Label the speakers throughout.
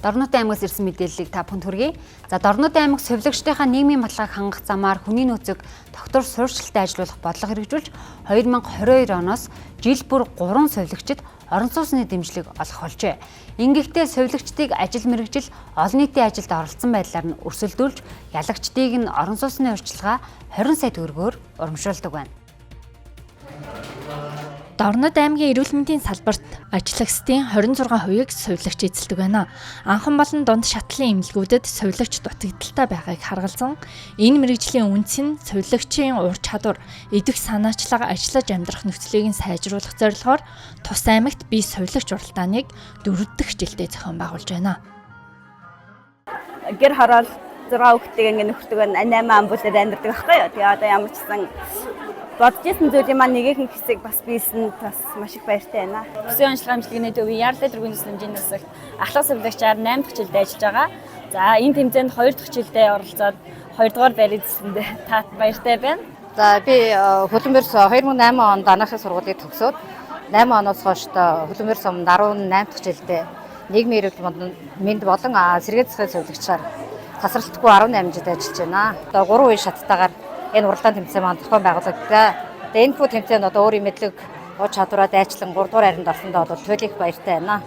Speaker 1: Дорнодын аймагаас ирсэн мэдээллийг та бүхэнд хүргэе. За Дорнодын аймаг совилогчдынхаа нийгмийн баталгааг хангах замаар хүний нөөцөг тогтвор суурьшилтай ажиллуулах бодлого хэрэгжүүлж 2022 оноос жил бүр 3 совилогчид орон сууцны дэмжлэг олох болжээ. Ингэхдээ совилогчдыг ажил мэргэжил, олон нийтийн ажилд оролцсон байдлаар нь өрсөлдүүлж, ялагчдыг нь орон сууцны урьдчилгаа 20 сая төгрөгөөр урамшуулдаг байна.
Speaker 2: Дорнод аймгийн эрүүл мэндийн салбарт ажиллагчдын 26%-ийг совилогч эзэлдэг байна. Анхан болон дунд шатлалын эмнэлгүүдэд совилогч дутагдaltaй байгааг харгалзан энэ мэргэжлийн үндэс нь совилогчийн ур чадвар, идэх санаачлага, ажиллаж амьдрах нөхцөлийг нь сайжруулах зорилгоор тус аймагт бие совилогч уралдааныг 4 дахь жилдээ зохион байгуулж байна.
Speaker 3: Гэр хороол 6 хүүхдтэй ингэ нөхөртөг 8 амбулаад амьдардаг байхгүй юу. Тэгээ одоо ямар ч гэсэн бодож исэн зүйлийн маань нэгэн хэсэг бас бийсэн бас маш их баяртай байна.
Speaker 4: Бүсийн онцлог амжилтны төвийн Ярлал тэргүүний сүлжээний засагт ахлах совилогчаар 8 дахь жилдээ ажиллаж байгаа. За энэ тэмцээнд 2 дахь жилдээ оролцоод 2 дугаар байрыг эзэлсэндээ таад баяртай байна.
Speaker 5: За би хөлбөмбөрс 2008 онд анагаахын сургуулийг төгсөөд 8 оноос хойш хөлбөмбөр сумд 18 дахь жилдээ нийгмийн эрүүл мэнд болон сэргээ засгийн совилогчаар тасралтгүй 18 жил ажиллаж байна. Одоо 3 үе шаттайгаар энэ уралдаан тэмцээн маань зохион байгуулагдаа. Тэгээ энэ бүх тэмцээнд одоо өөрийн мэдлэг, ур чадвараа дайчлан 3 дугаар хайранд орсондоо бол туйлын баяртай байна.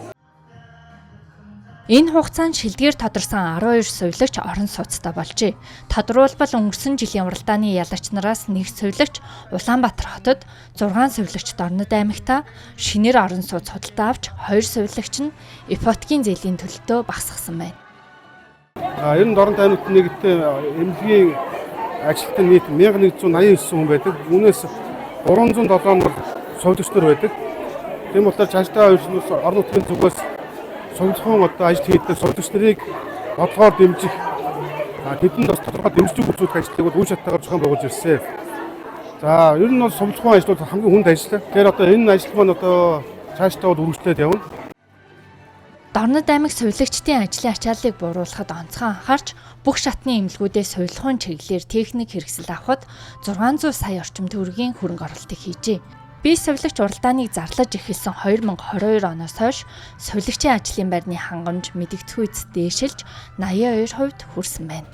Speaker 2: Энэ хугацаанд шилдгээр тодорсон 12 совилогч орон сууцтай болжээ. Тодруулбал өнгөрсөн жилийн уралдааны ялагч нараас нэг совилогч Улаанбаатар хотод, 6 совилогч Дорнод аймагта шинээр орон сууц худалдаа авч 2 совилогч нь ипотекийн зээлийн төлөлтөө багасгасан байна.
Speaker 6: Ер нь Дорнод аймагт нэгдээ эмнэлгийн ажилтны нийт 1189 хүн байдаг. Үүнээс 307 нар совилогч нар байдаг. Тийм болохоор цаашдаа орон нутгийн зүгээс совилгын одоо ажил хийдэг совилогч нарыг бодлогоор дэмжих, тэдэнд бас тодорхой дэмжлэг үзүүлэх ажлыг үн шаттайгаар зохион байгуулж ирсэн. За ер нь бол совилгын ажлууд хамгийн хүнд ажил. Тэгэхээр одоо энэ ажил маань одоо цаашдаа үргэлжлээд явна.
Speaker 2: Дорнод аймаг совилогчдын ажлын ачааллыг бууруулахад онцгой анхаарч бүх шатны эмнэлгүүдээ совилгын чиглэлээр техник хэрэгсэл авахд 600 сая орчим төгрөгийн хөрөнгө оруулалтыг хийжээ. Бие совилогч уралдааныг зарлаж эхэлсэн 2022 оноос хойш совилогчийн ажлын байрны хангамж, мэдэгдэхүйц дээшилж 82% хүрсэн байна.